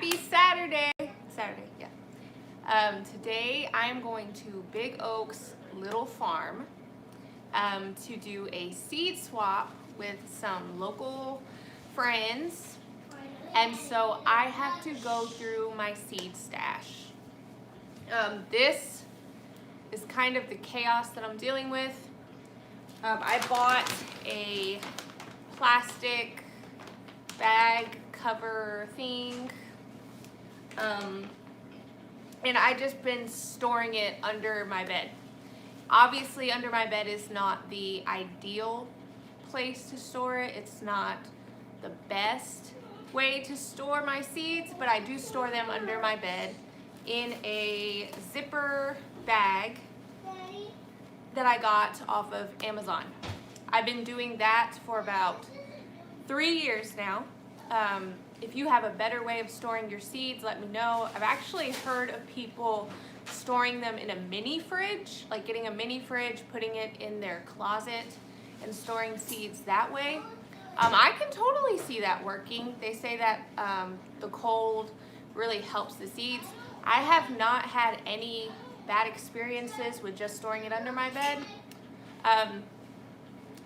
Happy Saturday. Saturday, yeah. Today I'm going to Big Oaks Little Farm to do a seed swap with some local friends. And so I have to go through my seed stash. This is kind of the chaos that I'm dealing with. I bought a plastic bag cover thing. And I just been storing it under my bed. Obviously, under my bed is not the ideal place to store it. It's not the best way to store my seeds, but I do store them under my bed in a zipper bag that I got off of Amazon. I've been doing that for about 3 years now. If you have a better way of storing your seeds, let me know. I've actually heard of people storing them in a mini fridge, like getting a mini fridge, putting it in their closet and storing seeds that way. I can totally see that working. They say that the cold really helps the seeds. I have not had any bad experiences with just storing it under my bed.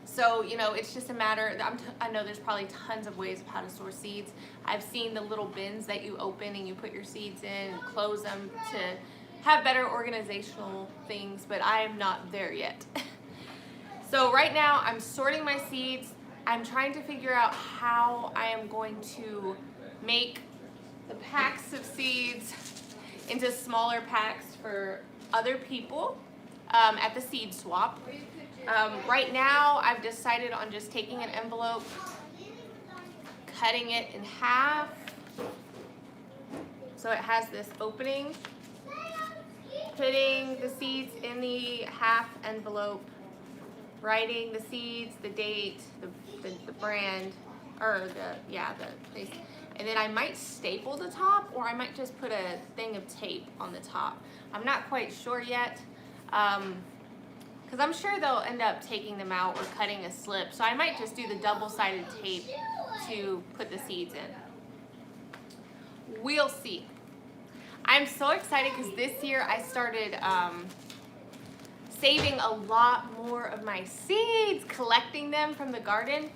So, you know, it's just a matter, I know there's probably tons of ways of how to store seeds. I've seen the little bins that you open and you put your seeds in and close them to have better organizational things, but I am not there yet. So right now I'm sorting my seeds. I'm trying to figure out how I am going to make the packs of seeds into smaller packs for other people at the seed swap. Right now, I've decided on just taking an envelope, cutting it in half, so it has this opening, putting the seeds in the half envelope, writing the seeds, the date, the brand, or the place, and then I might staple the top, or I might just put a thing of tape on the top. I'm not quite sure yet. Because I'm sure they'll end up taking them out or cutting a slip. So I might just do the double-sided tape to put the seeds in. We'll see. I'm so excited because this year I started saving a lot more of my seeds, collecting them from the garden.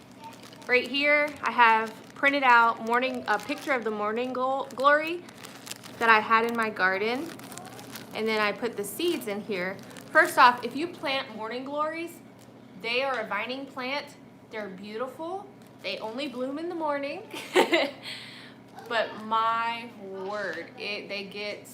Right here, I have printed out a picture of the morning glory that I had in my garden. And then I put the seeds in here. First off, if you plant morning glories, they are a vining plant. They're beautiful. They only bloom in the morning. But my word, they get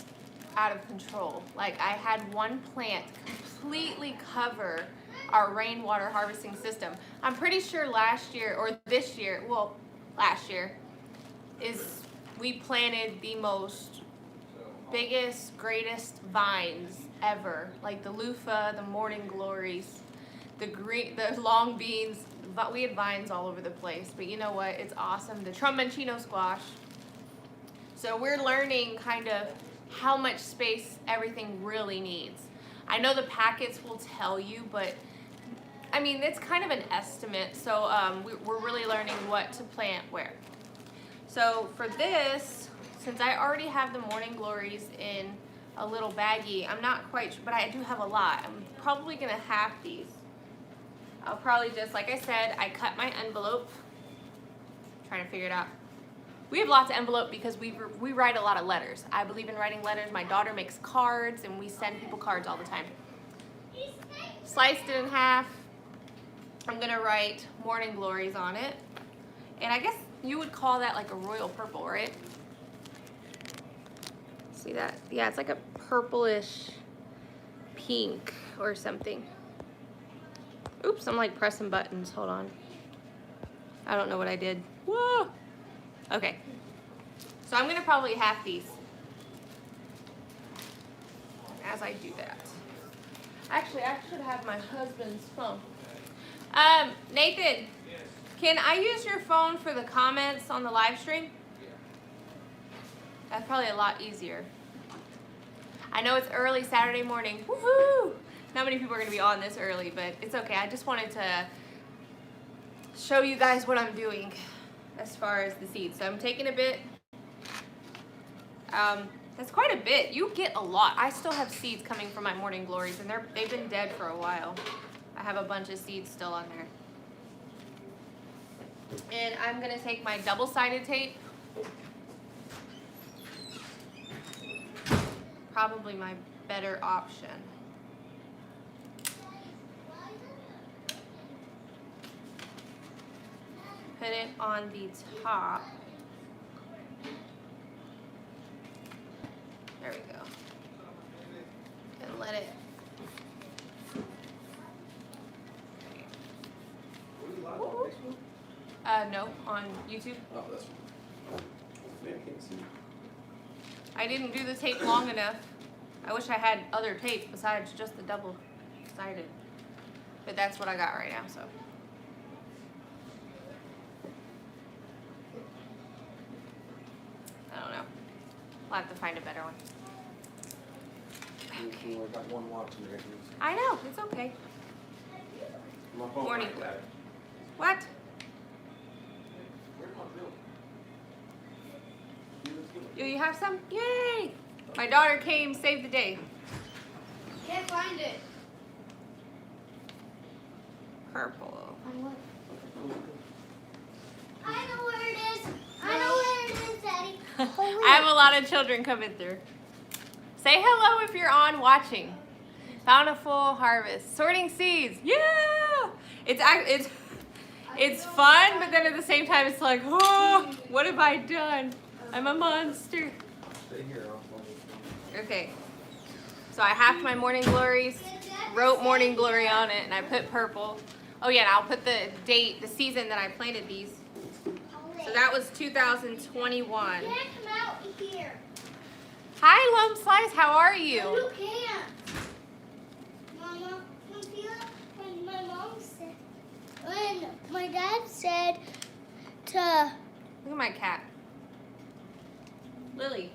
out of control. Like, I had one plant completely cover our rainwater harvesting system. I'm pretty sure last year, or this year, well, last year, we planted the biggest, greatest vines ever, like the loofah, the morning glories, the long beans. But we had vines all over the place. But you know what? It's awesome. The tromboncino squash. So we're learning kind of how much space everything really needs. I know the packets will tell you, but I mean, it's kind of an estimate. So we're really learning what to plant where. So for this, since I already have the morning glories in a little baggie, I'm not quite sure, but I do have a lot. I'm probably gonna half these. I'll probably just, like I said, I cut my envelope. I'm trying to figure it out. We have lots of envelope because we write a lot of letters. I believe in writing letters. My daughter makes cards and we send people cards all the time. Sliced it in half. I'm gonna write morning glories on it. And I guess you would call that like a royal purple, right? See that? Yeah, it's like a purplish pink or something. Oops, I'm like pressing buttons. Hold on. I don't know what I did. Whoa! Okay. So I'm gonna probably half these as I do that. Actually, I should have my husband's phone. Nathan, can I use your phone for the comments on the live stream? That's probably a lot easier. I know it's early Saturday morning. Woohoo! Not many people are going to be on this early, but it's okay. I just wanted to show you guys what I'm doing as far as the seeds. So I'm taking a bit That's quite a bit. You get a lot. I still have seeds coming from my morning glories, and they've been dead for a while. I have a bunch of seeds still on there. And I'm gonna take my double-sided tape. Probably my better option. Put it on the top. There we go. And let it. No, on YouTube. Oh, that's man, I can't see. I didn't do the tape long enough. I wish I had other tape besides just the double-sided. But that's what I got right now, so. I don't know. I'll have to find a better one. Okay. I got one watching right here. I know, it's okay. My phone Morning. like that. What? Where's my bill? Do you have some? Yay! My daughter came, saved the day. Can't find it. Purple. I know where it is. I know where it is, Daddy. I have a lot of children coming through. Say hello if you're on watching. Bountiful harvest. Sorting seeds. Yeah! It's fun, but then at the same time it's like, oh, what have I done? I'm a monster. Stay here. Okay. So I halved my morning glories, wrote morning glory on it, and I put purple. Oh yeah, and I'll put the date, the season that I planted these. So that was 2021. You can't come out here. Hi, Lump Slice. How are you? No, you can't. Mama, when my mom said, when my dad said to... Look at my cat. Lily.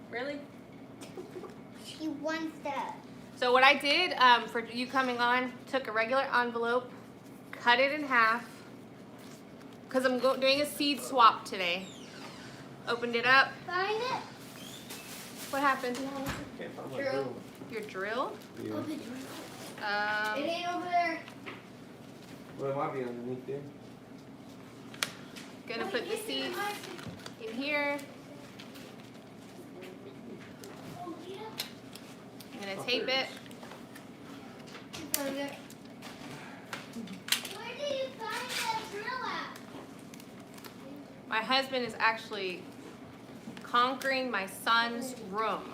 Really? She wants that. So what I did for you coming on, took a regular envelope, cut it in half, because I'm doing a seed swap today. Opened it up. Find it. What happened? Can't find my Drill. bill. Your drill? Yeah. Open it. It ain't over there. Well, it might be underneath there. Gonna put the seeds in here. Oh, yeah. I'm gonna tape it. Where did you find that drill at? My husband is actually conquering my son's room.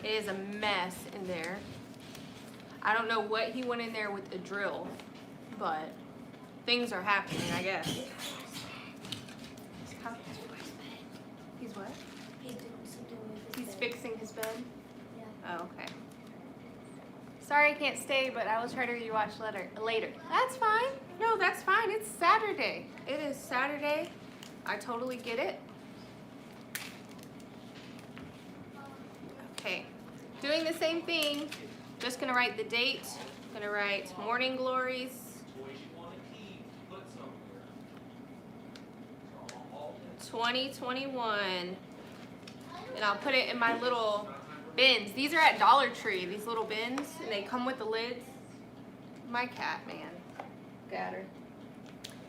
It is a mess in there. I don't know what he went in there with a drill, but things are happening, I guess. He's what? He's doing something with his He's bed. fixing his bed? Yeah. Oh, okay. Sorry I can't stay, but I will try to rewatch later. That's fine. No, that's fine. It's Saturday. It is Saturday. I totally get it. Okay. Doing the same thing. Just gonna write the date. Gonna write Morning Glories. 2021. And I'll put it in my little bins. These are at Dollar Tree, these little bins, and they come with the lids. My cat, man. Got her.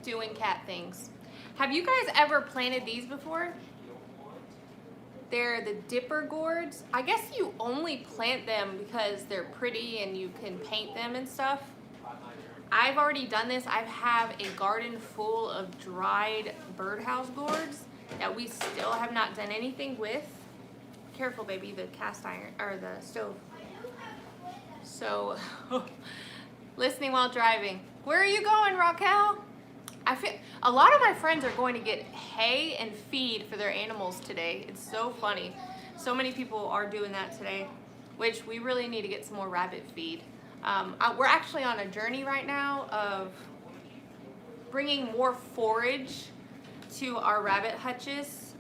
Doing cat things. Have you guys ever planted these before? They're the dipper gourds. I guess you only plant them because they're pretty and you can paint them and stuff. I've already done this. I have a garden full of dried birdhouse gourds that we still have not done anything with. Careful, baby, the cast iron, or the stove. So, listening while driving. Where are you going, Raquel? I feel a lot of my friends are going to get hay and feed for their animals today. It's so funny. So many people are doing that today, which we really need to get some more rabbit feed. We're actually on a journey right now of bringing more forage to our rabbit hutches.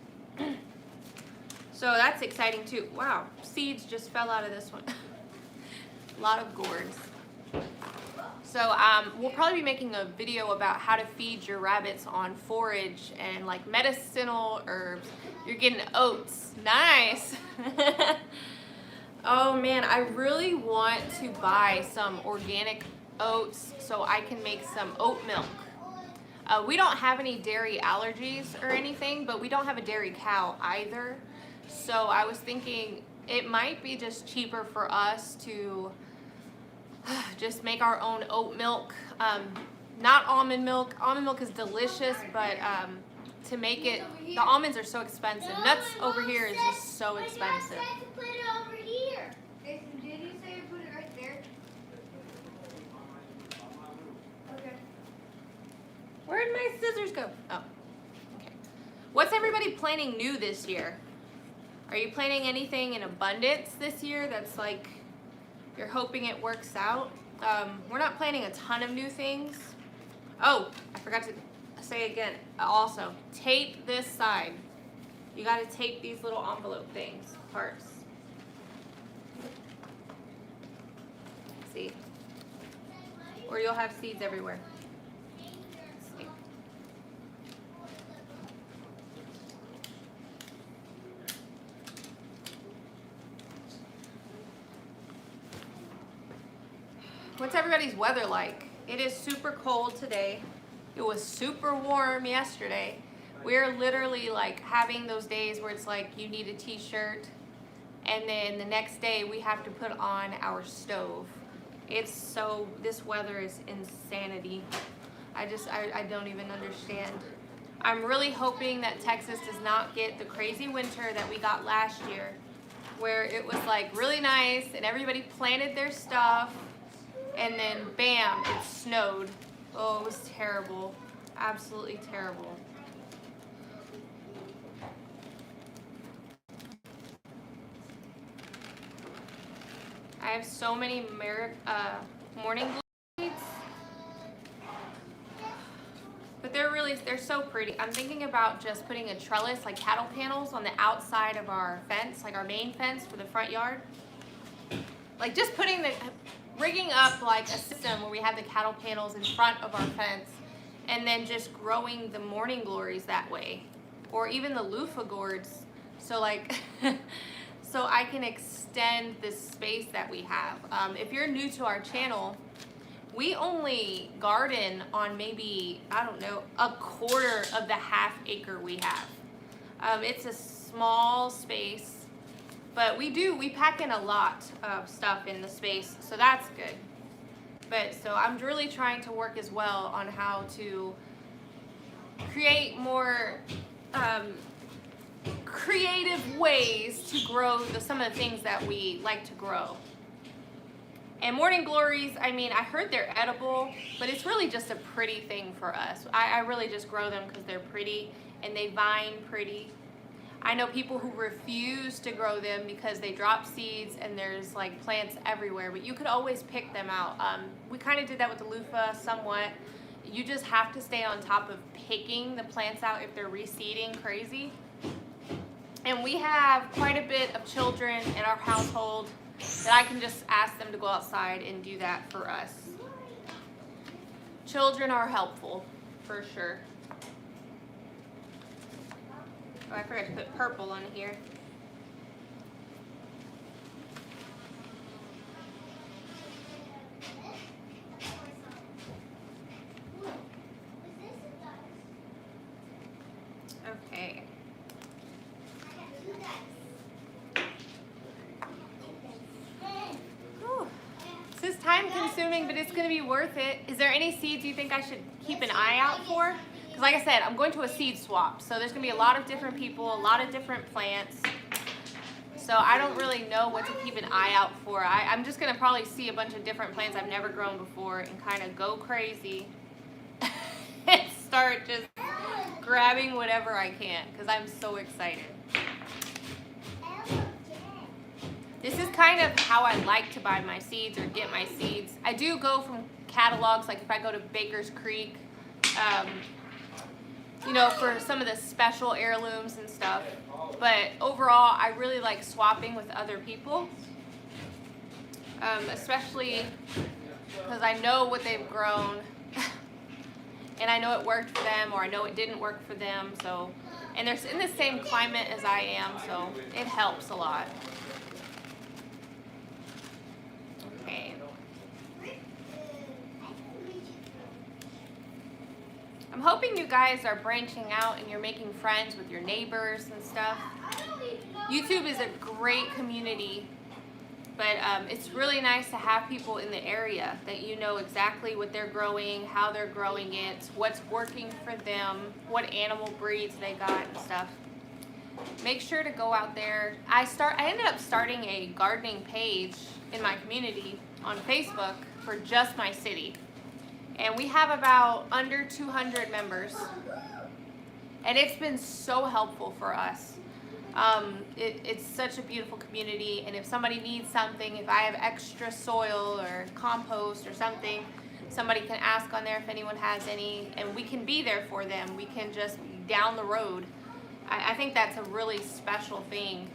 So that's exciting too. Wow, seeds just fell out of this one. A lot of gourds. So we'll probably be making a video about how to feed your rabbits on forage and like medicinal herbs. You're getting oats. Nice. Oh man, I really want to buy some organic oats so I can make some oat milk. We don't have any dairy allergies or anything, but we don't have a dairy cow either. So I was thinking it might be just cheaper for us to just make our own oat milk. Not almond milk. Almond milk is delicious, but to make it, the almonds are so expensive. Nuts over here is just so expensive. I to put it over here. Did you say you put it right there? Okay. Where'd my scissors go? Oh, okay. What's everybody planning new this year? Are you planning anything in abundance this year that's like you're hoping it works out? We're not planning a ton of new things. Oh, I forgot to say again, also, tape this side. You gotta tape these little envelope things, parts. See? Or you'll have seeds everywhere. See? What's everybody's weather like? It is super cold today. It was super warm yesterday. We're literally like having those days where it's like you need a t-shirt and then the next day we have to put on our stove. This weather is insanity. I don't even understand. I'm really hoping that Texas does not get the crazy winter that we got last year, where it was like really nice and everybody planted their stuff and then bam, it snowed. Oh, it was terrible. Absolutely terrible. I have so many morning glories, but they're so pretty. I'm thinking about just putting a trellis, like cattle panels, on the outside of our fence, like our main fence for the front yard. Like just rigging up like a system where we have the cattle panels in front of our fence, and then just growing the morning glories that way, or even the loofah gourds. So like. So I can extend this space that we have. If you're new to our channel, we only garden on maybe, I don't know, a quarter of the half-acre we have. It's a small space, but we pack in a lot of stuff in the space, so that's good. But so I'm really trying to work as well on how to create more creative ways to grow some of the things that we like to grow. And morning glories, I mean, I heard they're edible, but it's really just a pretty thing for us. I really just grow them because they're pretty and they vine pretty. I know people who refuse to grow them because they drop seeds and there's like plants everywhere, but you could always pick them out. We kind of did that with the loofah somewhat. You just have to stay on top of picking the plants out if they're reseeding crazy. And we have quite a bit of children in our household that I can just ask them to go outside and do that for us. Children are helpful, for sure. Oh, I forgot to put purple on here. Okay. This is time consuming, but it's going to be worth it. Is there any seeds you think I should keep an eye out for? Because like I said, I'm going to a seed swap. So there's going to be a lot of different people, a lot of different plants. So I don't really know what to keep an eye out for. I'm just going to probably see a bunch of different plants I've never grown before and kind of go crazy and start just grabbing whatever I can because I'm so excited. This is kind of how I like to buy my seeds or get my seeds. I do go from catalogs, like if I go to Baker's Creek, you know, for some of the special heirlooms and stuff. But overall, I really like swapping with other people, especially because I know what they've grown and I know it worked for them, or I know it didn't work for them. So, and they're in the same climate as I am, so it helps a lot. Okay. I'm hoping you guys are branching out and you're making friends with your neighbors and stuff. YouTube is a great community, but it's really nice to have people in the area that you know exactly what they're growing, how they're growing it, what's working for them, what animal breeds they got and stuff. Make sure to go out there. I ended up starting a gardening page in my community on Facebook for just my city. And we have about under 200 members. And it's been so helpful for us. It's such a beautiful community, and if somebody needs something, if I have extra soil or compost or something, somebody can ask on there if anyone has any, and we can be there for them. We can just be down the road. I think that's a really special thing.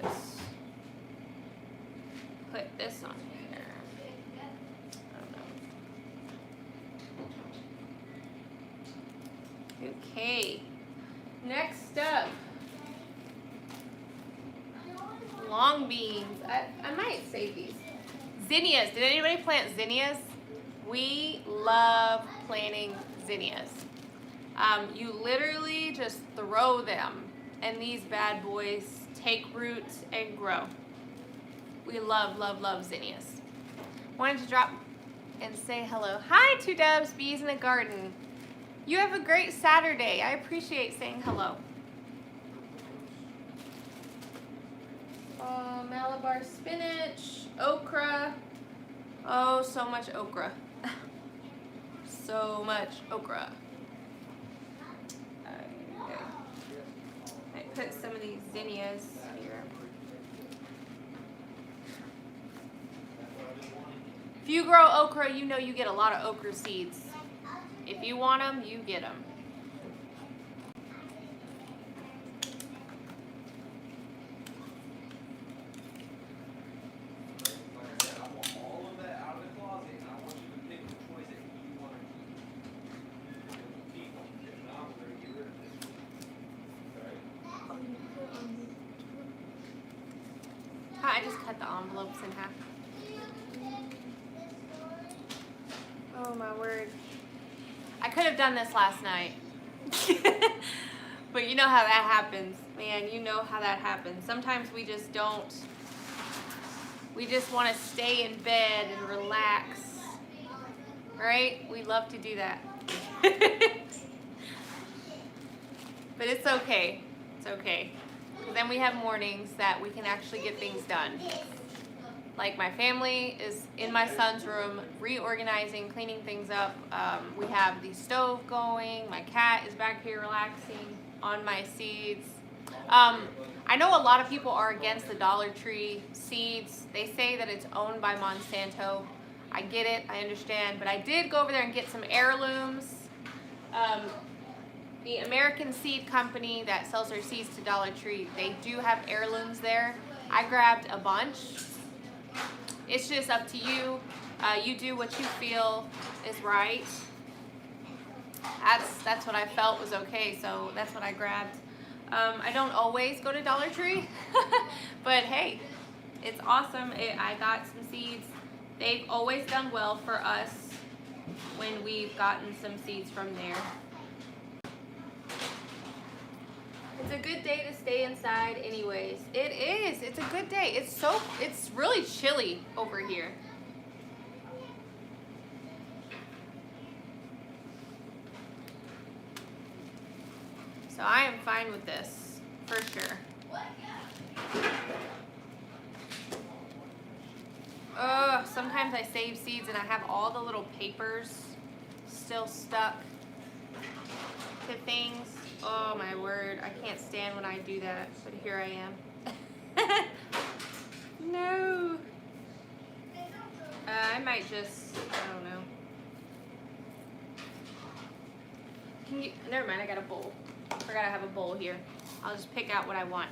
Just put this on here. I don't know. Okay. Next up, long beans. I might save these. Zinnias. Did anybody plant zinnias? We love planting zinnias. You literally just throw them, and these bad boys take root and grow. We love, love, love zinnias. Wanted to drop and say hello. Hi, Two Doves, Bees in the Garden. You have a great Saturday. I appreciate saying hello. Malabar spinach, okra. Oh, so much okra. So much okra. I put some of these zinnias here. If you grow okra, you know you get a lot of okra seeds. If you want them, you get them. I just cut the envelopes in half. Oh my word. I could have done this last night. But you know how that happens. Man, you know how that happens. Sometimes we just don't. We just want to stay in bed and relax. Right? We love to do that. But it's okay. It's okay. Then we have mornings that we can actually get things done. Like my family is in my son's room reorganizing, cleaning things up. We have the stove going. My cat is back here relaxing on my seeds. I know a lot of people are against the Dollar Tree seeds. They say that it's owned by Monsanto. I get it, I understand, but I did go over there and get some heirlooms. The American Seed Company that sells their seeds to Dollar Tree, they do have heirlooms there. I grabbed a bunch. It's just up to you. You do what you feel is right. That's what I felt was okay, so that's what I grabbed. I don't always go to Dollar Tree, but hey, it's awesome. I got some seeds. They've always done well for us when we've gotten some seeds from there. It's a good day to stay inside anyways. It is. It's a good day. It's really chilly over here. So I am fine with this, for sure. Sometimes I save seeds and I have all the little papers still stuck to things. Oh my word, I can't stand when I do that, but here I am. No. I might just, I don't know. Can you, never mind, I got a bowl. Forgot I have a bowl here. I'll just pick out what I want.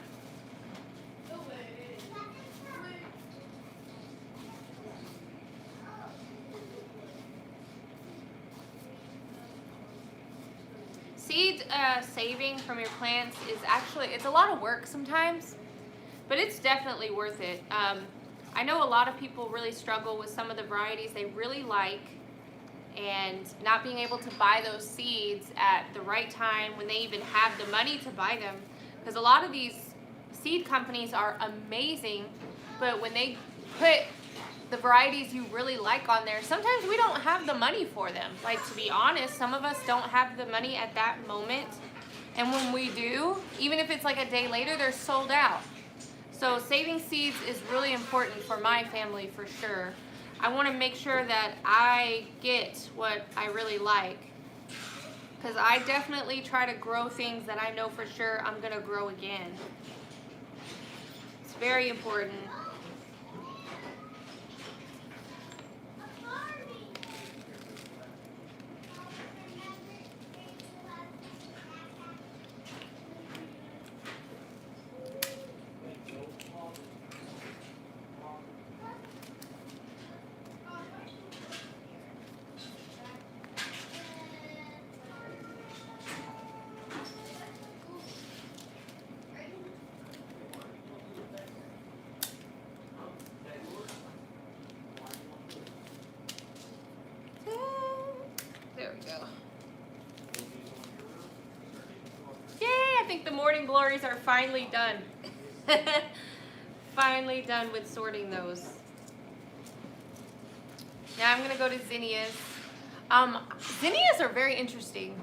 Seed saving from your plants is actually, it's a lot of work sometimes, but it's definitely worth it. I know a lot of people really struggle with some of the varieties they really like and not being able to buy those seeds at the right time when they even have the money to buy them. Because a lot of these seed companies are amazing, but when they put the varieties you really like on there, sometimes we don't have the money for them. Like, to be honest, some of us don't have the money at that moment. And when we do, even if it's like a day later, they're sold out. So saving seeds is really important for my family for sure. I want to make sure that I get what I really like. Because I definitely try to grow things that I know for sure I'm going to grow again. It's very important. There we go. Yay, I think the morning glories are finally done. Finally done with sorting those. Now I'm going to go to zinnias. Zinnias are very interesting.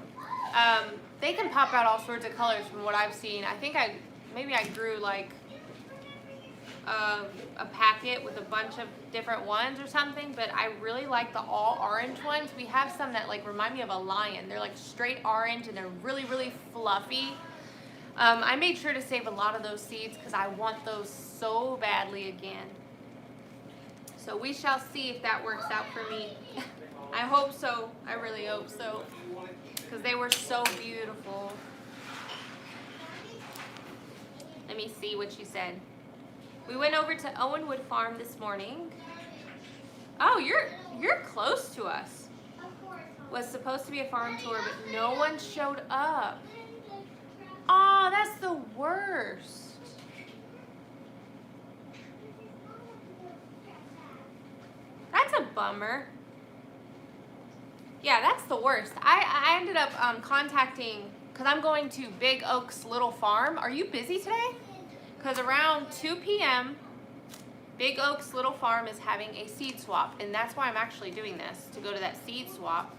They can pop out all sorts of colors from what I've seen. I think maybe I grew like a packet with a bunch of different ones or something, but I really like the all orange ones. We have some that like remind me of a lion. They're like straight orange and they're really, really fluffy. I made sure to save a lot of those seeds because I want those so badly again. So we shall see if that works out for me. I hope so. I really hope so. Because they were so beautiful. Let me see what she said. We went over to Owenwood Farm this morning. Oh, you're close to us. Was supposed to be a farm tour, but no one showed up. Oh, that's the worst. That's a bummer. Yeah, that's the worst. I ended up contacting, because I'm going to Big Oaks Little Farm. Are you busy today? Because around 2 p.m., Big Oaks Little Farm is having a seed swap, and that's why I'm actually doing this, to go to that seed swap.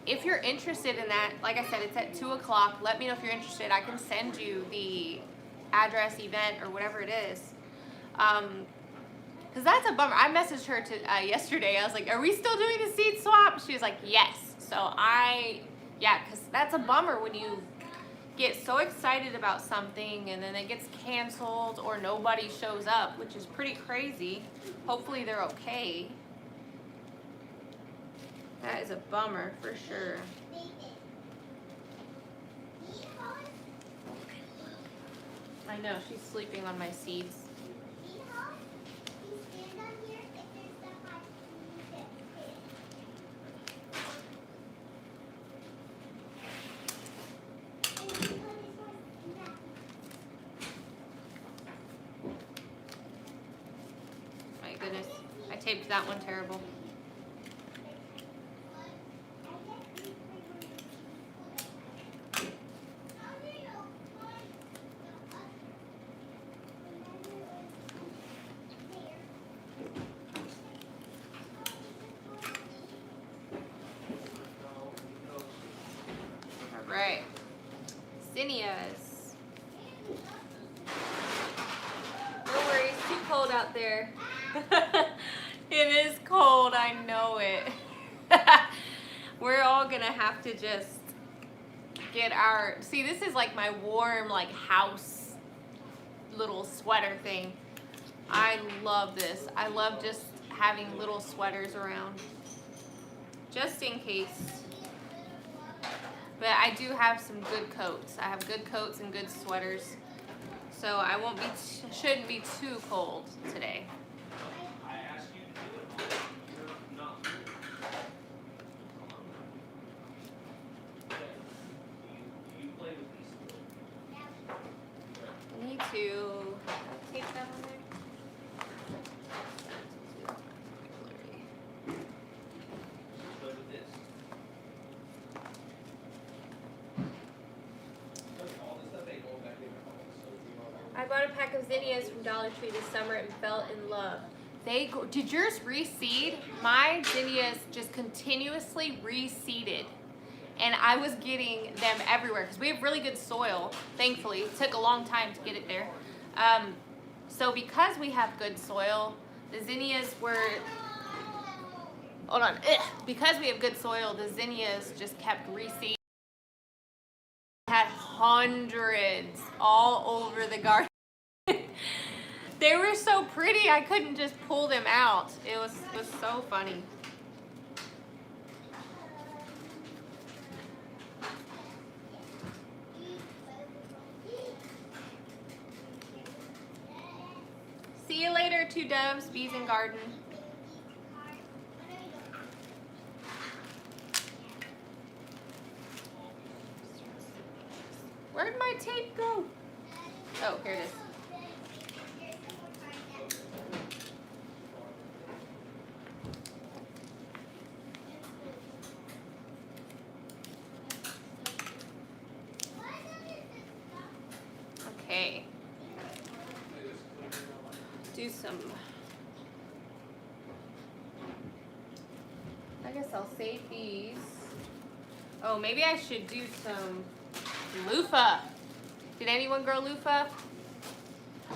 If you're interested in that, like I said, it's at 2 o'clock. Let me know if you're interested. I can send you the address, event, or whatever it is. Because that's a bummer. I messaged her yesterday. I was like, are we still doing the seed swap? She was like, yes. So yeah, because that's a bummer when you get so excited about something and then it gets canceled or nobody shows up, which is pretty crazy. Hopefully they're okay. That is a bummer for sure. I know, she's sleeping on my seeds. My goodness, I taped that one terrible. Right. Zinnias. No worries, too cold out there. It is cold, I know it. We're all gonna have to just get our, see, this is like my warm, like house little sweater thing. I love this. I love just having little sweaters around, just in case. But I do have some good coats. I have good coats and good sweaters, so I won't be shouldn't be too cold today. I need to tape that on there. I bought a pack of zinnias from Dollar Tree this summer and fell in love. Did yours reseed? My zinnias just continuously reseeded. And I was getting them everywhere because we have really good soil, thankfully. It took a long time to get it there. So because we have good soil, the zinnias were, hold on, because we have good soil, the zinnias just kept reseeding. Had hundreds all over the garden. They were so pretty, I couldn't just pull them out. It was so funny. See you later, two doves, bees and garden. Where'd my tape go? Oh, here it is. Okay. Do some. I guess I'll save these. Oh, maybe I should do some loofah. Did anyone grow loofah?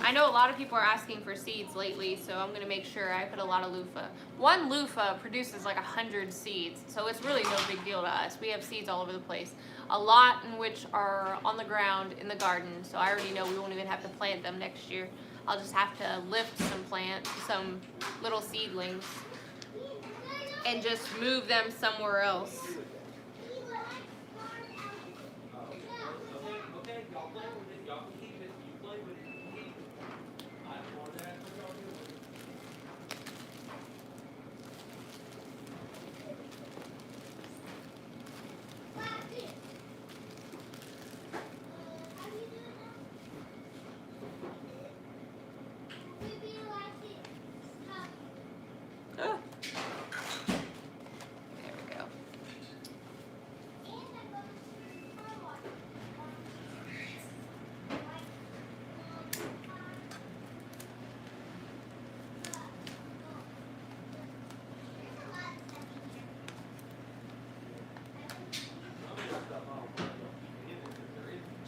I know a lot of people are asking for seeds lately, so I'm gonna make sure I put a lot of loofah. One loofah produces like 100 seeds, so it's really no big deal to us. We have seeds all over the place. A lot in which are on the ground in the garden, so I already know we won't even have to plant them next year. I'll just have to lift some little seedlings, and just move them somewhere else.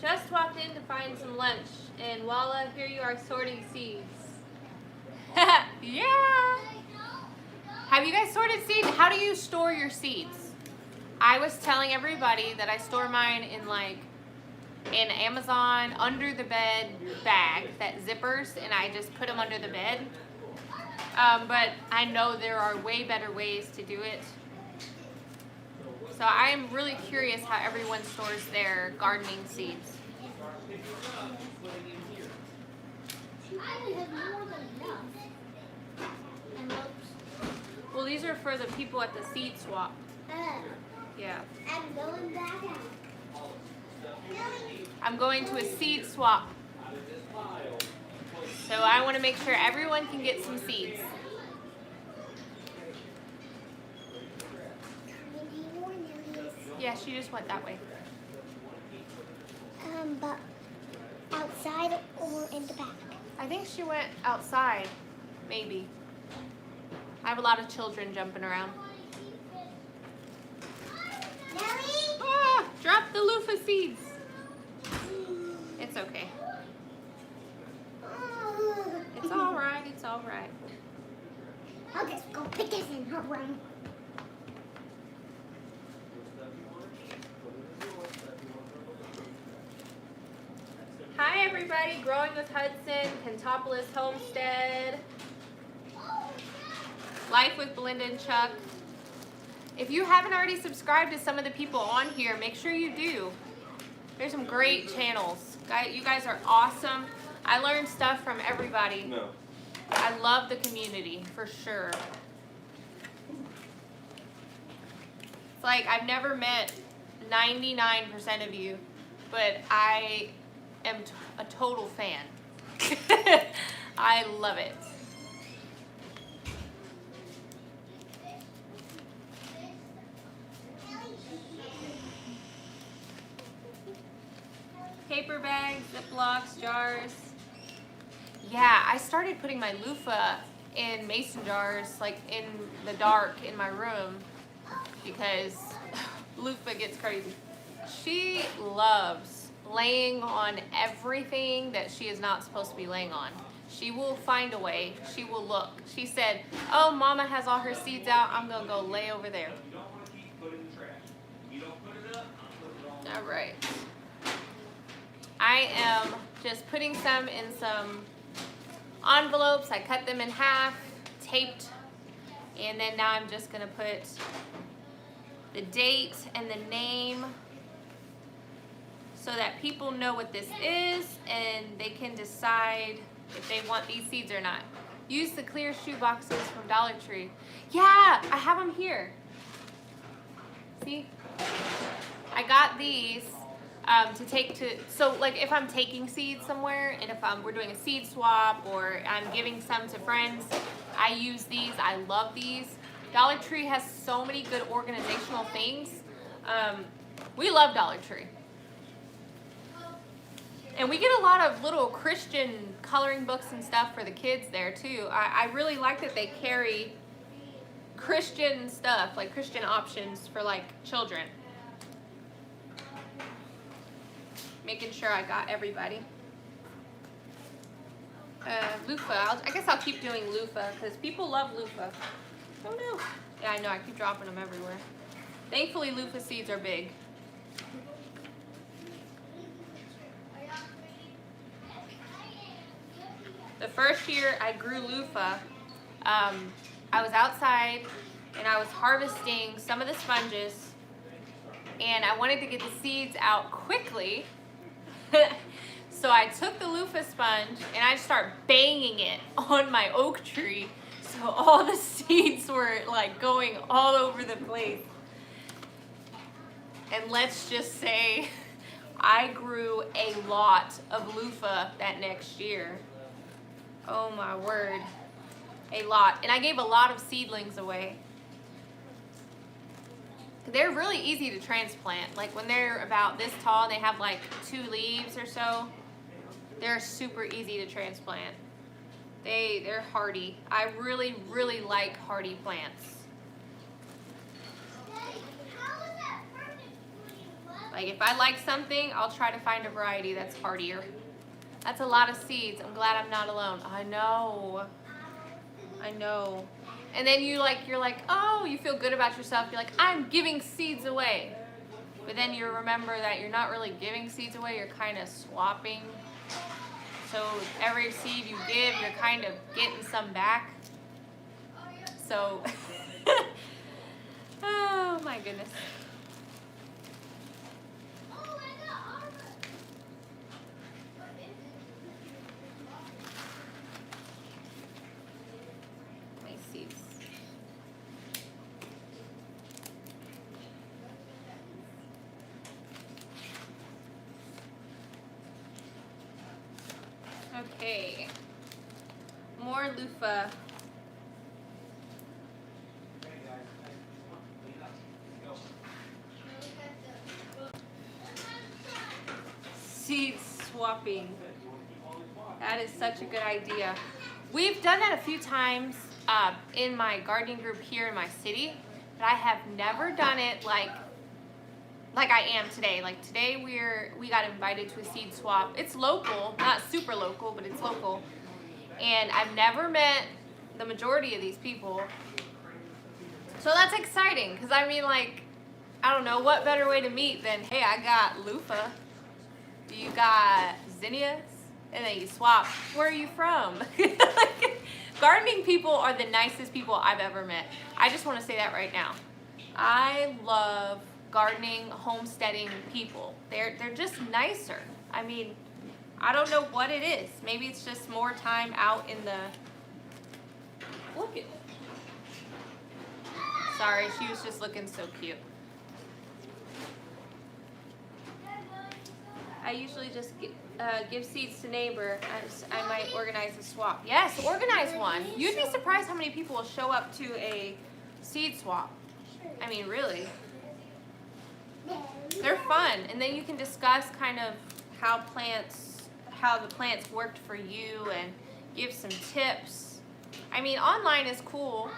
Just walked in to find some lunch, and voila, here you are sorting seeds. Yeah! Have you guys sorted seeds? How do you store your seeds? I was telling everybody that I store mine in Amazon under the bed bag that zippers, and I just put them under the bed. But I know there are way better ways to do it. So I'm really curious how everyone stores their gardening seeds. Well, these are for the people at the seed swap. Yeah. I'm going back out. I'm going to a seed swap. So I want to make sure everyone can get some seeds. Yeah, she just went that way. But outside or in the back? I think she went outside, maybe. I have a lot of children jumping around. Nelly? Ah, drop the loofah seeds. It's okay. It's all right. It's all right. I'll just go pick this in her room. Hi, everybody. Growing with Hudson, Kentopolis Homestead, Life with Belinda and Chuck. If you haven't already subscribed to some of the people on here, make sure you do. There's some great channels. You guys are awesome. I learned stuff from everybody. No. I love the community, for sure. It's like I've never met 99% of you, but I am a total fan. I love it. Paper bags, Ziplocs, jars. Yeah, I started putting my loofah in mason jars, like in the dark in my room, because loofah gets crazy. She loves laying on everything that she is not supposed to be laying on. She will find a way. She will look. She said, oh, Mama has all her seeds out. I'm going to go lay over there. All right. I am just putting some in some envelopes. I cut them in half, taped, and then now I'm just going to put the date and the name so that people know what this is and they can decide if they want these seeds or not. Use the clear shoe boxes from Dollar Tree. Yeah, I have them here. See? I got these to take to, so like if I'm taking seeds somewhere and if we're doing a seed swap or I'm giving some to friends, I use these. I love these. Dollar Tree has so many good organizational things. We love Dollar Tree. And we get a lot of little Christian coloring books and stuff for the kids there too. I really like that they carry Christian stuff, like Christian options for like children. Making sure I got everybody. Loofah, I guess I'll keep doing loofah because people love loofah. Oh no. Yeah, I know, I keep dropping them everywhere. Thankfully, loofah seeds are big. The first year I grew loofah, I was outside and I was harvesting some of the sponges and I wanted to get the seeds out quickly. So I took the loofah sponge and I start banging it on my oak tree. So all the seeds were like going all over the place. And let's just say I grew a lot of loofah that next year. Oh my word, a lot. And I gave a lot of seedlings away. They're really easy to transplant. Like when they're about this tall, they have like 2 leaves or so. They're super easy to transplant. They're hardy. I really, really like hardy plants. Like if I like something, I'll try to find a variety that's hardier. That's a lot of seeds. I'm glad I'm not alone. I know. I know. And then you're like, oh, you feel good about yourself. You're like, I'm giving seeds away. But then you remember that you're not really giving seeds away. You're kind of swapping. So every seed you give, you're kind of getting some back. So, oh my goodness. Okay, more loofah. Seed swapping. That is such a good idea. We've done that a few times in my gardening group here in my city, but I have never done it like I am today. Like today we got invited to a seed swap. It's local, not super local, but it's local. And I've never met the majority of these people. So that's exciting because I mean like, I don't know what better way to meet than, hey, I got loofah. Do you got zinnias? And then you swap. Where are you from? Gardening people are the nicest people I've ever met. I just want to say that right now. I love gardening, homesteading people. They're just nicer. I mean, I don't know what it is. Maybe it's just more time out in the... Look at it. Sorry, she was just looking so cute. I usually just give seeds to neighbor. I might organize a swap. Yes, organize one. You'd be surprised how many people will show up to a seed swap. I mean, really. They're fun. And then you can discuss kind of how the plants worked for you and give some tips. I mean, online is cool.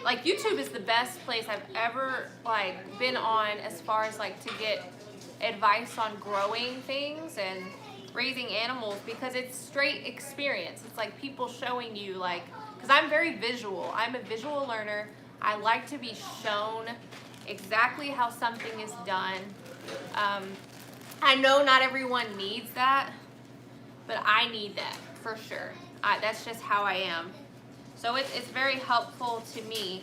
Like, YouTube is the best place I've ever, like, been on as far as, like, to get advice on growing things and raising animals, because it's straight experience. It's like people showing you, like, because I'm very visual. I'm a visual learner. I like to be shown exactly how something is done. I know not everyone needs that, but I need that for sure. That's just how I am. So it's very helpful to me.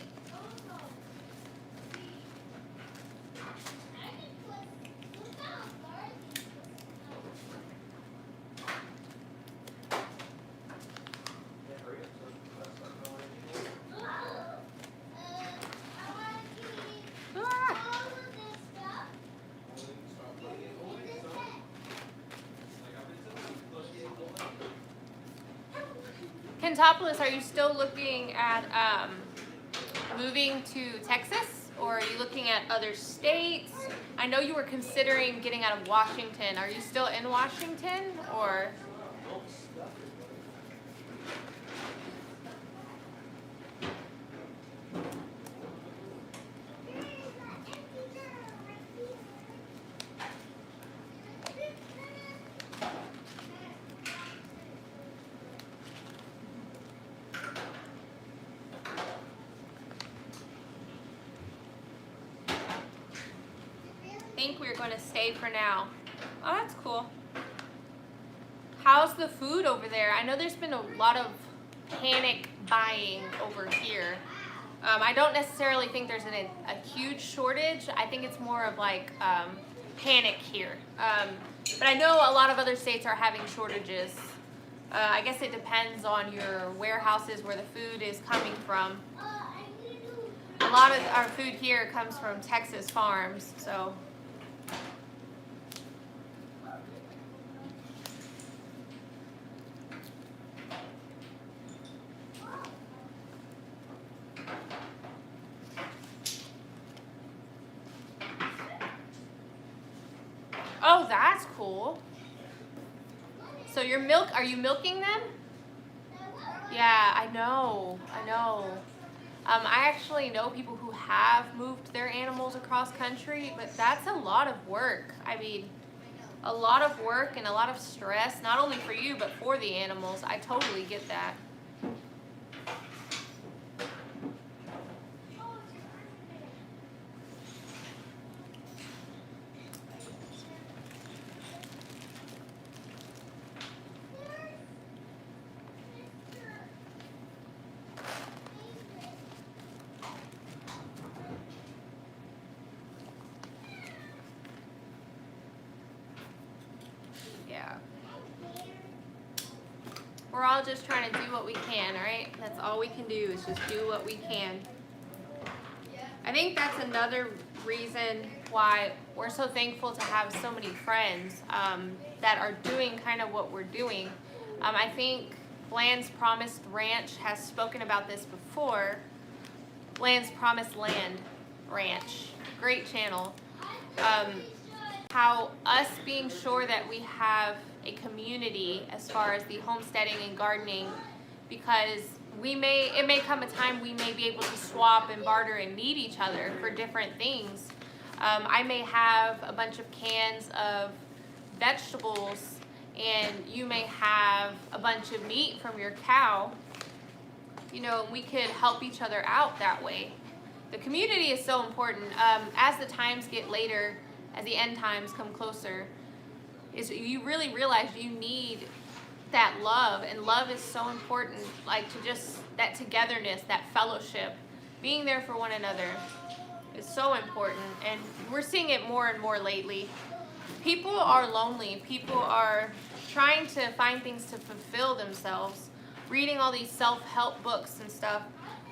Kentopolis, are you still looking at moving to Texas, or are you looking at other states? I know you were considering getting out of Washington. Are you still in Washington, or? I think we're going to stay for now. Oh, that's cool. How's the food over there? I know there's been a lot of panic buying over here. I don't necessarily think there's a huge shortage. I think it's more of like panic here. But I know a lot of other states are having shortages. I guess it depends on your warehouses where the food is coming from. A lot of our food here comes from Texas farms, so. Oh, that's cool. So are you milking them? Yeah, I know. I actually know people who have moved their animals across country, but that's a lot of work. I mean, a lot of work and a lot of stress, not only for you, but for the animals. I totally get that. Yeah. We're all just trying to do what we can, right? That's all we can do is just do what we can. I think that's another reason why we're so thankful to have so many friends that are doing kind of what we're doing. I think Bland's Promised Ranch has spoken about this before. Bland's Promised Land Ranch, great channel. How us being sure that we have a community as far as the homesteading and gardening, because it may come a time we may be able to swap and barter and need each other for different things. I may have a bunch of cans of vegetables and you may have a bunch of meat from your cow. You know, we could help each other out that way. The community is so important. As the times get later, as the end times come closer, is you really realize you need that love, and love is so important, like to just that togetherness, that fellowship, being there for one another is so important, and we're seeing it more and more lately. People are lonely. People are trying to find things to fulfill themselves, reading all these self-help books and stuff,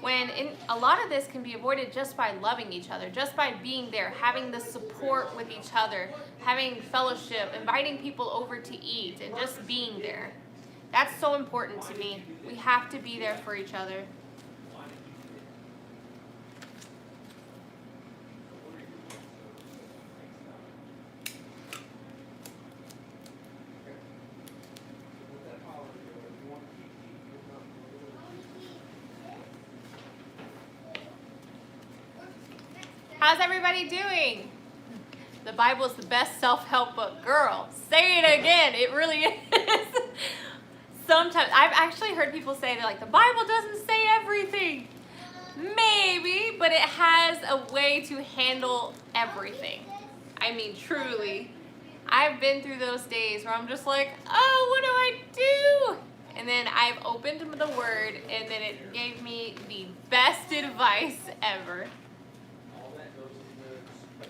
when a lot of this can be avoided just by loving each other, just by being there, having the support with each other, having fellowship, inviting people over to eat, and just being there. That's so important to me. We have to be there for each other. How's everybody doing? The Bible is the best self-help book. Girl, say it again. It really is. Sometimes, I've actually heard people say, they're like, the Bible doesn't say everything. Maybe, but it has a way to handle everything. I mean, truly. I've been through those days where I'm just like, oh, what do I do? And then I've opened the Word, and then it gave me the best advice ever.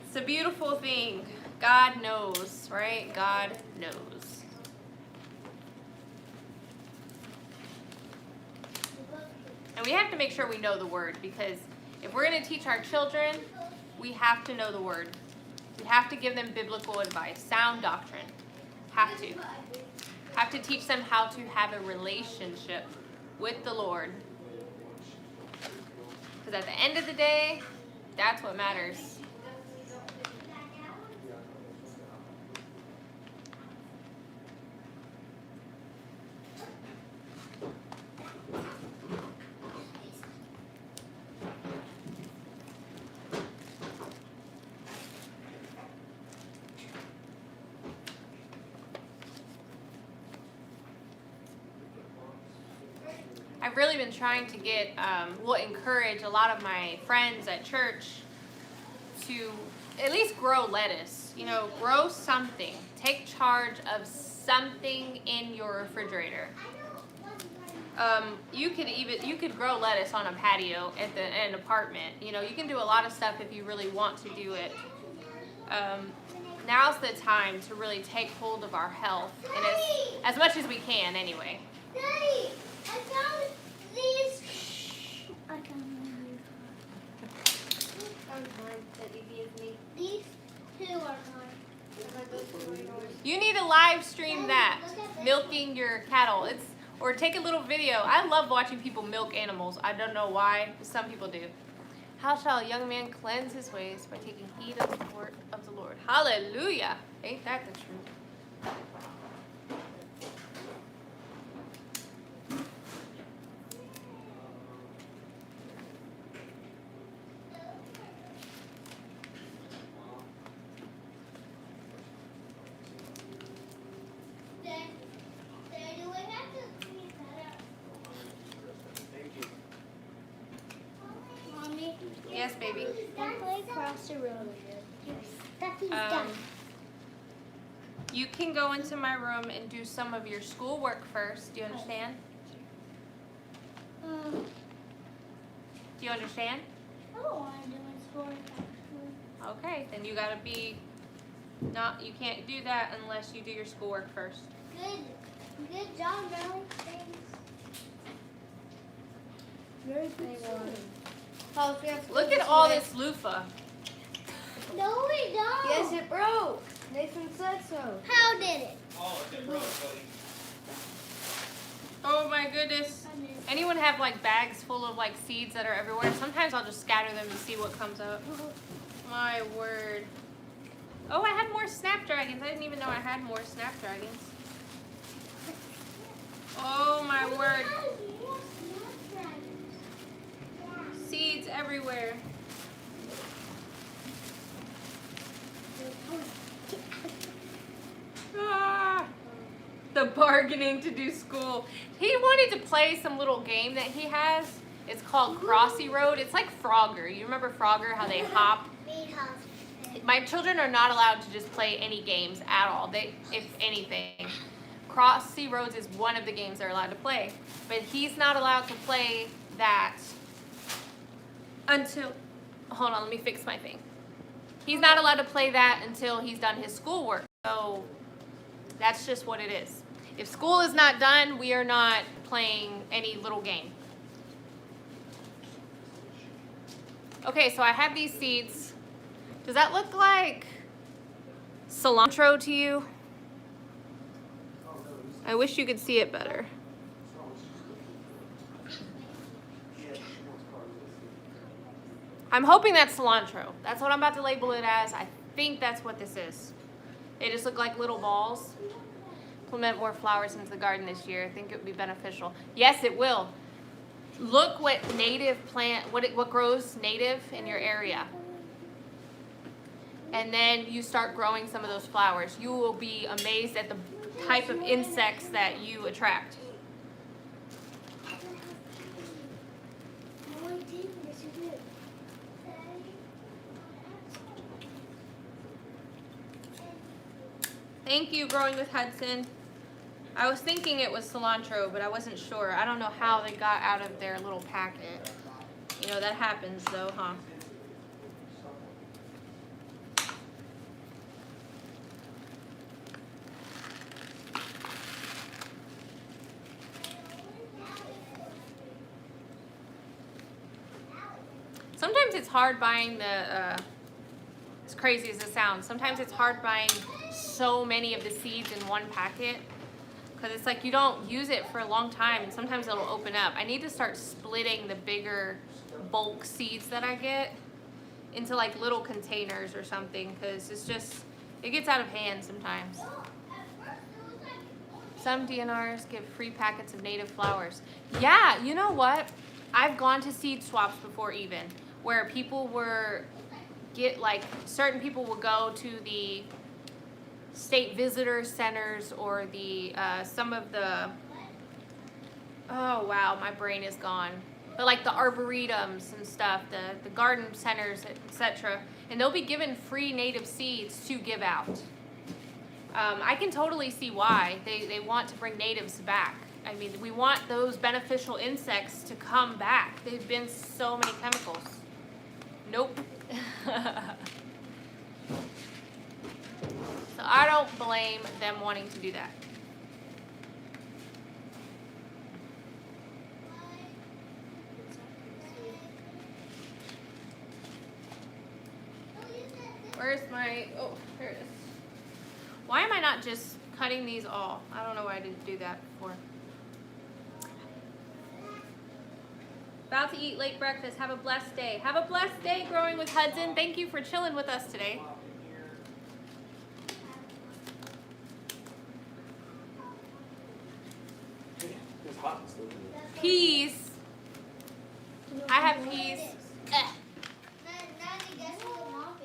It's a beautiful thing. God knows, right? God knows. And we have to make sure we know the Word, because if we're going to teach our children, we have to know the Word. We have to give them biblical advice, sound doctrine. Have to. Have to teach them how to have a relationship with the Lord. Because at the end of the day, that's what matters. I've really been trying to encourage a lot of my friends at church to at least grow lettuce. You know, grow something. Take charge of something in your refrigerator. You could grow lettuce on a patio in an apartment. You know, you can do a lot of stuff if you really want to do it. Now's the time to really take hold of our health, and as much as we can, anyway. Daddy, I found these. I found one. That was mine that you gave me. These two are mine. You need to live stream that, milking your cattle. Or take a little video. I love watching people milk animals. I don't know why, but some people do. How shall a young man cleanse his ways? By taking heed of the word of the Lord. Hallelujah. Ain't that the truth? Yes, baby. Halfway across the room. Your stuffy's done. You can go into my room and do some of your schoolwork first. Do you understand? Do you understand? I don't want to do my schoolwork actually. Okay, then you gotta be you can't do that unless you do your schoolwork first. Good job, Riley. Thanks. Very good. Oh, so we have to Look put at all away. this loofah. No, we don't. Yes, it broke. Nathan said so. How did it? Oh my goodness. Anyone have like bags full of like seeds that are everywhere? Sometimes I'll just scatter them and see what comes up. My word. Oh, I had more snapdragons. I didn't even know I had more snapdragons. Oh my word. Seeds everywhere. Ah, the bargaining to do school. He wanted to play some little game that he has. It's called Crossy Road. It's like Frogger. You remember Frogger, how they hop? My children are not allowed to just play any games at all. If anything. Cross Sea Roads is one of the games they're allowed to play. But he's not allowed to play that until, hold on, let me fix my thing. He's not allowed to play that until he's done his schoolwork. So that's just what it is. If school is not done, we are not playing any little game. Okay, so I have these seeds. Does that look like cilantro to you? I wish you could see it better. I'm hoping that's cilantro. That's what I'm about to label it as. I think that's what this is. They just look like little balls. Implement more flowers into the garden this year. I think it would be beneficial. Yes, it will. Look what native plant, what grows native in your area. And then you start growing some of those flowers. You will be amazed at the type of insects that you attract. Thank you, Growing with Hudson. I was thinking it was cilantro, but I wasn't sure. I don't know how they got out of their little packet. You know, that happens though, huh? Sometimes it's hard buying the, as crazy as it sounds, sometimes it's hard buying so many of the seeds in one packet. Because it's like you don't use it for a long time and sometimes it'll open up. I need to start splitting the bigger bulk seeds that I get into like little containers or something, because it's just, it gets out of hand sometimes. Some DNRs give free packets of native flowers. Yeah, you know what? I've gone to seed swaps before even, where people were, certain people will go to the state visitor centers or the some of the, oh wow, my brain is gone, but like the arboretums and stuff, the garden centers, etc., and they'll be given free native seeds to give out. I can totally see why they want to bring natives back. I mean, we want those beneficial insects to come back. They've been so many chemicals. Nope. So I don't blame them wanting to do that. Where's my, oh, here it is. Why am I not just cutting these all? I don't know why I didn't do that before. About to eat late breakfast. Have a blessed day. Have a blessed day, Growing with Hudson. Thank you for chilling with us today. Peas. I have peas.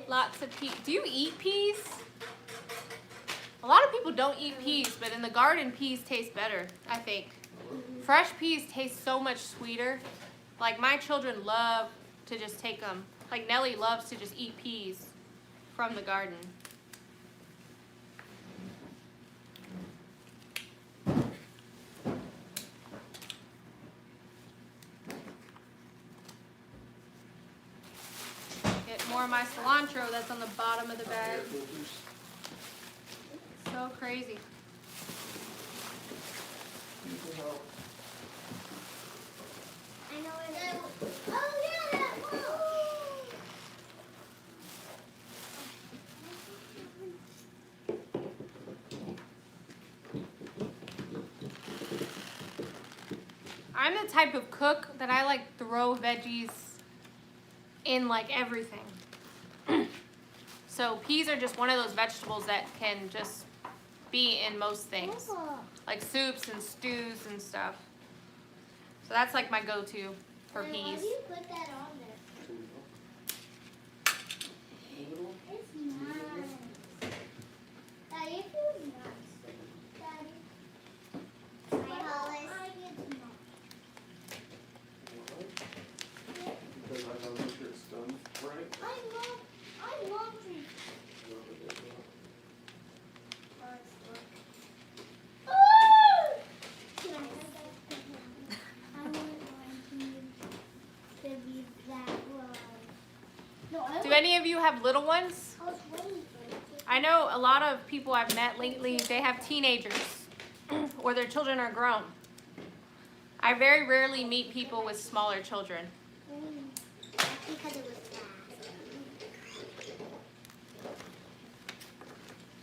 Lots of peas. Do you eat peas? A lot of people don't eat peas, but in the garden, peas taste better, I think. Fresh peas taste so much sweeter. Like, my children love to just take them. Like, Nellie loves to just eat peas from the garden. Get more of my cilantro that's on the bottom of the bag. So crazy. I know where it is. Oh, yeah, that one. I'm the type of cook that I like throw veggies in like everything. So peas are just one of those vegetables that can just be in most things. Like soups and stews and stuff. So that's like my go-to for Why peas. do you put that on there? It's nice. Daddy, it feels nice. Daddy. Hi, Hollis. Because I gotta make sure it's done right. I love trees. Oh, any of you have little ones? I was waiting for it. I know a lot of people I've met lately, they have teenagers or their children are grown. I very rarely meet people with smaller children. That's because it was fast.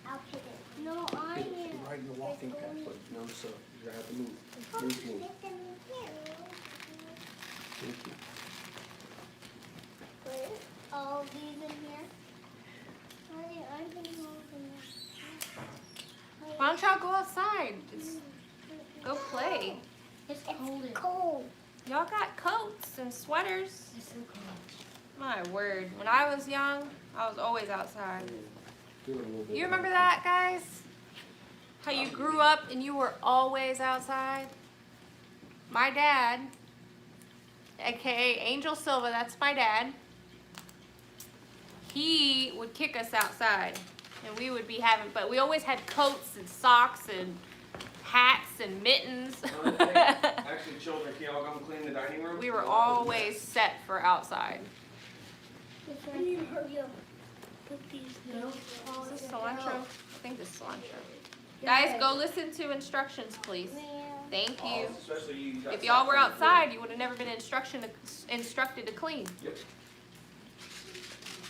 I'll pick it. No, I am. You're riding the walking path, but no, so you're gonna have to move. Oh, Move. get them in here. Thank you. Put all these in here. I'm going to open Why don't y'all go outside? Just go play. It's cold. Cold. Y'all got coats and sweaters. It's so cold. My word. When I was young, I was always outside. Do it a little bit. You remember that, guys? How you grew up and you were always outside? My dad, aka Angel Silva, that's my dad. He would kick us outside and we would be having, but we always had coats and socks and hats and mittens. Actually, children, can y'all come clean the dining room? We were always set for outside. I need to hurry up. Put these No. Is this cilantro? I think this is cilantro. Guys, go listen to instructions, please. Thank you. Especially you got If y'all were socks on. outside, you would have never been instructed to clean. Yep.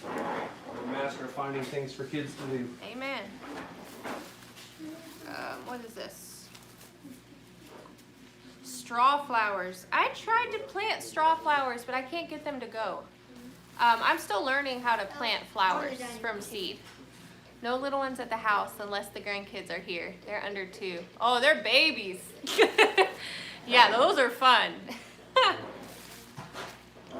We're master of finding things for kids to do. Amen. What is this? Straw flowers. I tried to plant straw flowers, but I can't get them to go. I'm still learning how to plant flowers from seed. No little ones at the house unless the grandkids are here. They're under 2. Oh, they're babies. Yeah, those are fun.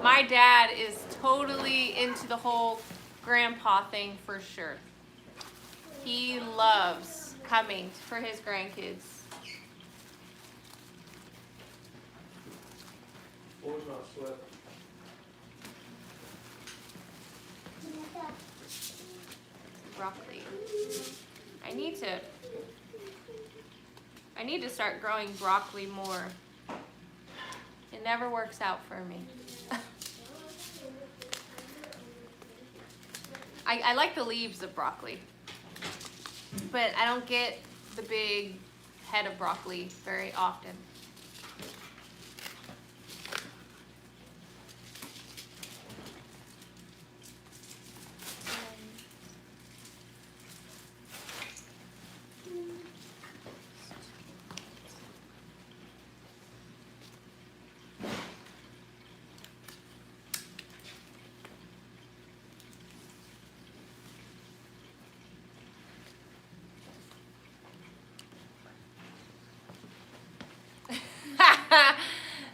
My dad is totally into the whole grandpa thing for sure. He loves coming for his grandkids. Floor's not swept. Broccoli. I need to start growing broccoli more. It never works out for me. I like the leaves of broccoli, but I don't get the big head of broccoli very often.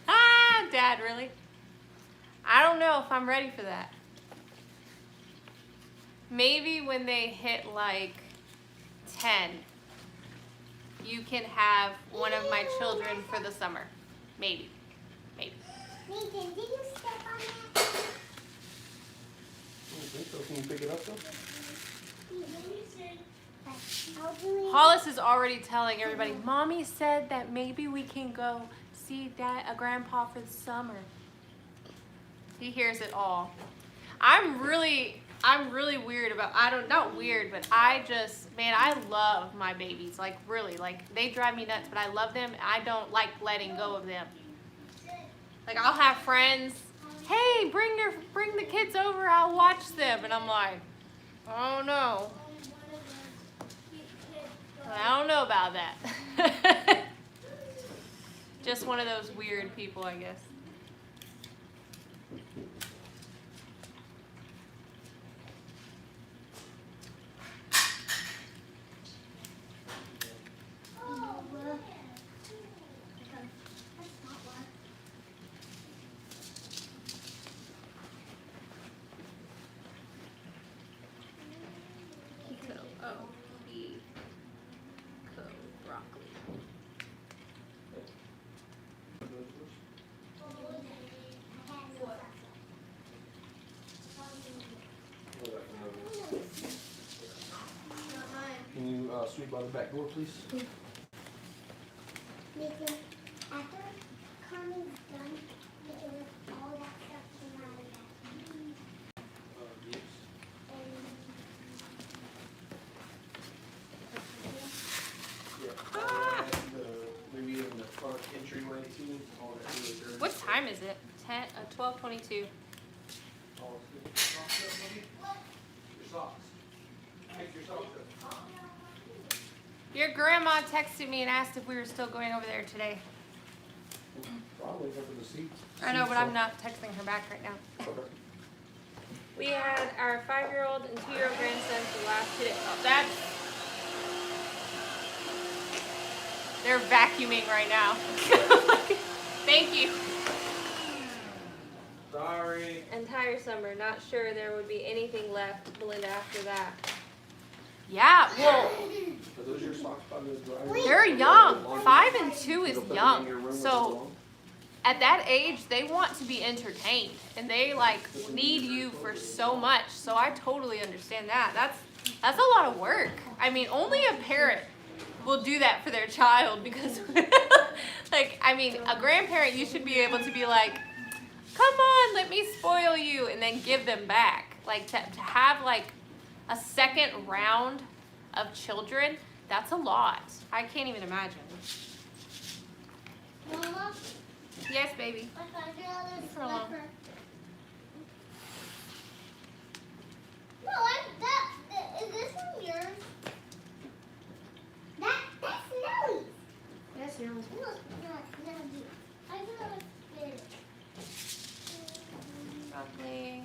Ah, Dad, really? I don't know if I'm ready for that. Maybe when they hit like 10, you can have one of my children for the summer. Maybe. Maybe. Nathan, did you step on that? I don't think so. Can you pick it up though? I'll do it. Hollis is already telling everybody, Mommy said that maybe we can go see a grandpa for the summer. He hears it all. I'm really weird about, not weird, but I love my babies. Like really, like they drive me nuts, but I love them. I don't like letting go of them. Like I'll have friends, hey, bring the kids over, I'll watch them. And I'm like, oh no. I don't know about that. Just one of those weird people, I guess. Broccoli. Can you sweep by the back door, please? Nathan, after Carmen's done, get rid of all that stuff from out of that. Yes. time is it? 12:22. Your socks. Take your socks up. Your grandma texted me and asked if we were still going over there today. Probably up in the seats. I know, but I'm not texting her back right now. We had our 5-year-old and 2-year-old grandsons the last 2 days. Oh, that's... They're vacuuming right now. Thank you. Sorry. Entire summer. Not sure there would be anything left, Belinda, after that. Yeah, well, Are those your socks by the dryer? they're young. 5 and 2 is young. So at that age, they want to be entertained. And they, like, need you for so much. So I totally understand that. That's a lot of work. I mean, only a parent will do that for their child because, like, I mean, a grandparent, you should be able to be like, come on, let me spoil you, and then give them back. Like, to have, like, a second round of children, that's a lot. I can't even imagine. Mama, Yes, baby. I found your other For long. slipper. No, is this one yours? That's Nellie's. That's Nellie's. Look, no, Nellie. I gotta fit it. Lovely.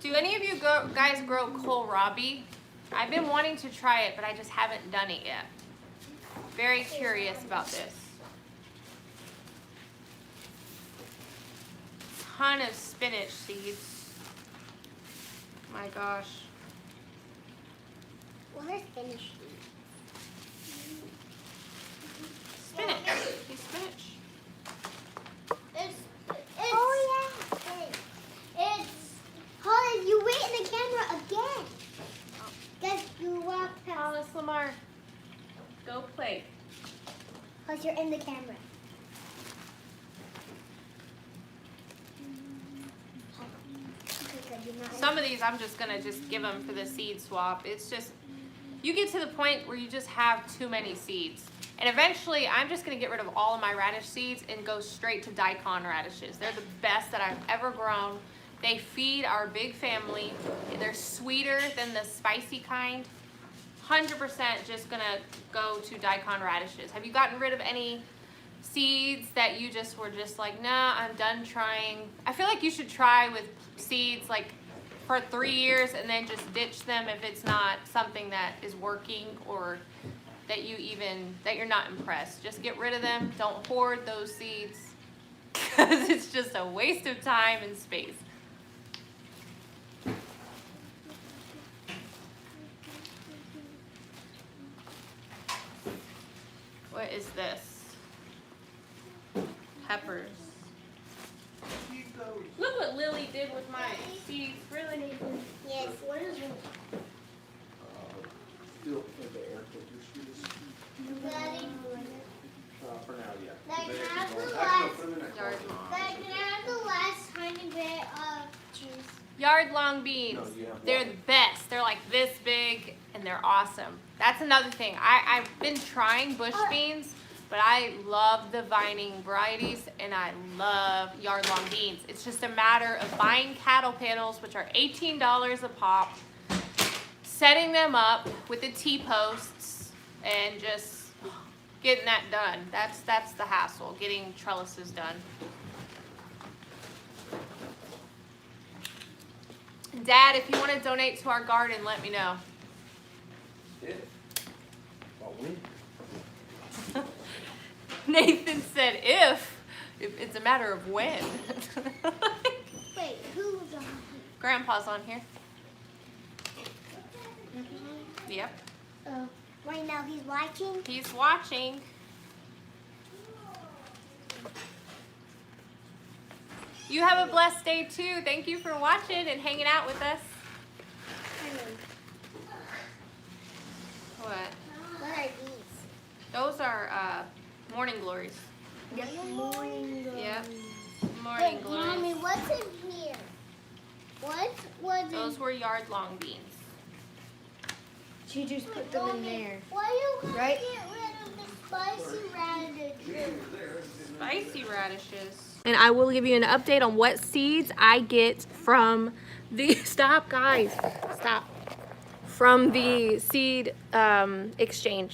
Do any of you guys grow kohlrabi? I've been wanting to try it, but I just haven't done it yet. Very curious about this. Ton of spinach seeds. My gosh. What is finished? Spinach. These spinach. It's oh yeah. It's Holly, you wait in the camera again. Guess you walk past. Alice Lamar, go play. Cause you're in the camera. Some of these I'm just gonna give them for the seed swap. It's just, you get to the point where you just have too many seeds. And eventually I'm just gonna get rid of all of my radish seeds and go straight to daikon radishes. They're the best that I've ever grown. They feed our big family. They're sweeter than the spicy kind. 100% just gonna go to daikon radishes. Have you gotten rid of any seeds that you just were just like, nah, I'm done trying? I feel like you should try with seeds like for 3 years and then just ditch them if it's not something that is working or that you're not impressed. Just get rid of them. Don't hoard those seeds because it's just a waste of time and space. What is this? Peppers. Look what Lily did with my seeds. Really? Yes. What is it? Still in the air filters. Daddy, For now, yeah. Like, They have actually the go- last- actually, no, put them in that Yard closet. long. Dad, can I have the last tiny bit of juice? Yard long beans. No, you have They're one. the best. They're like this big and they're awesome. That's another thing. I've been trying bush beans, but I love the vining varieties and I love yard long beans. It's just a matter of buying cattle panels, which are $18 a pop, setting them up with the T-posts and just getting that done. That's the hassle, getting trellises done. Dad, if you want to donate to our garden, let me know. Yeah. About when? Nathan said if it's a matter of when. Wait, who's on? Grandpa's on here. Yep. Oh, right now he's watching. He's watching. You have a blessed day too. Thank you for watching and hanging out with us. What? What are these? Those are morning glories. Morning glory. Yep. Morning Wait, glories. Mommy, what's in here? What was Those in? were yard long beans. She just put them in there. Why you Right? get rid of the spicy radishes? Spicy radishes. And I will give you an update on what seeds I get from the stop, guys. Stop. From the seed exchange.